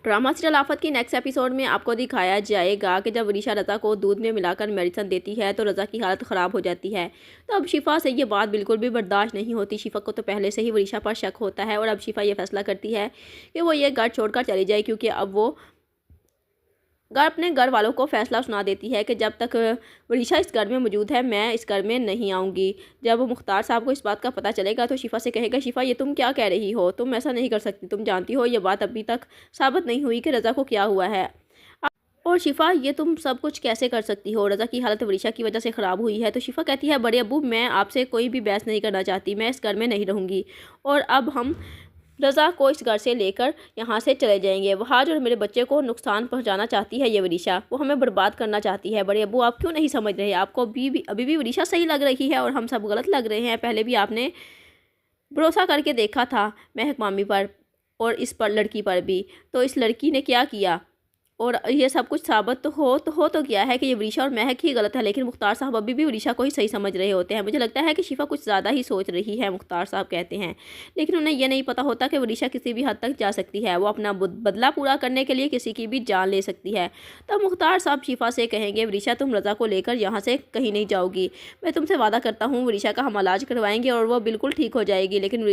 Drama serial आफत की next episode में आपको दिखाया जाएगा कि जब वरीशा रज़ा को दूध में मिलाकर मेडिसिन देती है तो रज़ा की हालत ख़राब हो जाती है। तो अब शिफा से ये बात बिल्कुल भी बर्दाश्त नहीं होती। शिफा को तो पहले से ही वरीशा पर शक होता है और अब शिफा ये फैसला करती है कि वो ये घर छोड़कर चली जाए, क्योंकि अब वो अपने घर वालों को फैसला सुना देती है कि जब तक वरीशा इस घर में मौजूद है मैं इस घर में नहीं आऊँगी। जब मुख्तार साहब को इस बात का पता चलेगा तो शिफा से कहेगा, शिफा ये तुम क्या कह रही हो, तुम ऐसा नहीं कर सकती, तुम जानती हो ये बात अभी तक साबित नहीं हुई कि रज़ा को क्या हुआ है। और शिफा ये तुम सब कुछ कैसे कर सकती हो, रज़ा की हालत वरीशा की वजह से ख़राब हुई है। तो शिफा कहती है, बड़े अब्बू मैं आपसे कोई भी बहस नहीं करना चाहती, मैं इस घर में नहीं रहूँगी और अब हम रज़ा को इस घर से लेकर यहाँ से चले जाएंगे। वहाँ जो मेरे बच्चे को नुकसान पहुँचाना चाहती है ये वरीशा, वो हमें बर्बाद करना चाहती है। बड़े अब्बू आप क्यों नहीं समझ रहे, आपको अभी भी वरीशा सही लग रही है और हम सब गलत लग रहे हैं। पहले भी आपने भरोसा करके देखा था महक मामी पर और इस पर लड़की पर भी, तो इस लड़की ने क्या किया और ये सब कुछ साबित तो गया है कि ये वरीशा और महक ही गलत है, लेकिन मुख्तार साहब अभी भी वरीशा को ही सही समझ रहे होते हैं। मुझे लगता है कि शिफा कुछ ज़्यादा ही सोच रही है, मुख्तार साहब कहते हैं, लेकिन उन्हें यह नहीं पता होता कि वरीशा किसी भी हद तक जा सकती है। वो अपना बदला पूरा करने के लिए किसी की भी जान ले सकती है। तब मुख्तार साहब शिफा से कहेंगे, वरीशा तुम रज़ा को लेकर यहाँ से कहीं नहीं जाओगी, मैं तुमसे वादा करता हूँ वरीशा का हम इलाज करवाएंगे और वो बिल्कुल ठीक हो जाएगी।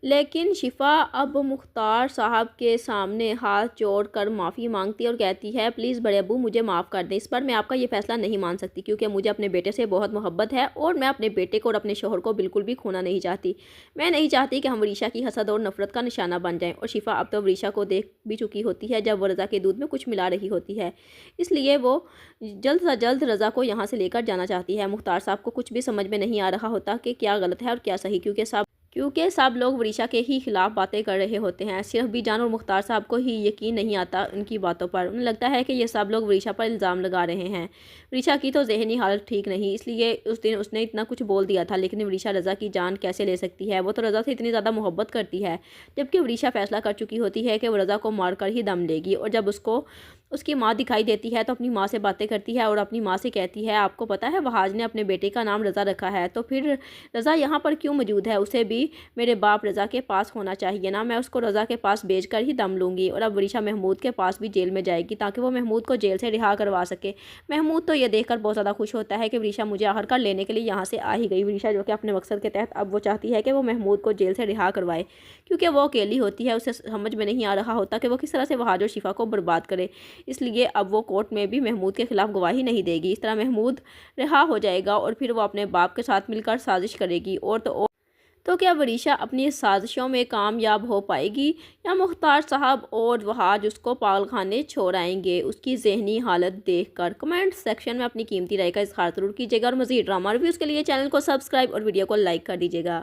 लेकिन शिफा अब मुख्तार साहब के सामने हाथ जोड़कर माफ़ी मांगती है और कहती है, प्लीज़ बड़े अब्बू मुझे माफ़ कर दें, इस पर मैं आपका ये फ़ैसला नहीं मान सकती, क्योंकि मुझे अपने बेटे से बहुत मोहब्बत है और मैं अपने बेटे को और अपने शोहर को बिल्कुल भी खोना नहीं चाहती। मैं नहीं चाहती कि हम वरीशा की हसद और नफ़रत का निशाना बन जाएँ। और शिफा अब तो वरीशा को देख भी चुकी होती है जब वो रज़ा के दूध में कुछ मिला रही होती है, इसलिए वो जल्द से जल्द रज़ा को यहाँ से लेकर जाना चाहती है। मुख्तार साहब को कुछ भी समझ में नहीं आ रहा होता कि क्या गलत है और क्या सही, क्योंकि सब लोग वरीशा के ही खिलाफ बातें कर रहे होते हैं। सिर्फ बीजान और मुख्तार साहब को ही यकीन नहीं आता उनकी बातों पर। उन्हें लगता है कि ये सब लोग वरीशा पर इल्ज़ाम लगा रहे हैं। वरीशा की तो ज़हनी हालत ठीक नहीं, इसलिए उस दिन उसने इतना कुछ बोल दिया था, लेकिन वरीशा रज़ा की जान कैसे ले सकती है, वो तो रज़ा से इतनी ज़्यादा मोहब्बत करती है। जबकि वरीशा फैसला कर चुकी होती है कि वो रज़ा को मार कर ही दम लेगी। और जब उसको उसकी माँ दिखाई देती है तो अपनी माँ से बातें करती है और अपनी माँ से कहती है, आपको पता है वहाज ने अपने बेटे का नाम रज़ा रखा है, तो फिर रज़ा यहाँ पर क्यों मौजूद है, उसे भी मेरे बाप रज़ा के पास होना चाहिए ना, मैं उसको रज़ा के पास भेज कर ही दम लूँगी। और अब वरीशा महमूद के पास भी जेल में जाएगी ताकि वो महमूद को जेल से रिहा करवा सके। महमूद तो ये देखकर बहुत ज़्यादा खुश होता है कि वरीशा मुझे आखिरकार लेने के लिए यहाँ से आ ही गई। वरीशा जो कि अपने मकसद के तहत अब वो चाहती है कि वो महमूद को जेल से रिहा करवाए, क्योंकि वो अकेली होती है, उसे समझ में नहीं आ रहा होता कि वो किस तरह से वहाज और शिफा को बर्बाद करे। इसलिए अब वो कोर्ट में भी महमूद के खिलाफ गवाही नहीं देगी। इस तरह महमूद रिहा हो जाएगा और फिर वो अपने बाप के साथ मिलकर साजिश करेगी। तो क्या वरीशा अपनी साजिशों में कामयाब हो पाएगी या मुख्तार साहब और वहाज उसको पागलखाने छोड़ आएंगे उसकी जहनी हालत देखकर? कमेंट सेक्शन में अपनी कीमती राय का इज़हार ज़रूर कीजिएगा और मज़ीद ड्रामा रिव्यूज़ के लिए चैनल को सब्सक्राइब और वीडियो को लाइक कर दीजिएगा।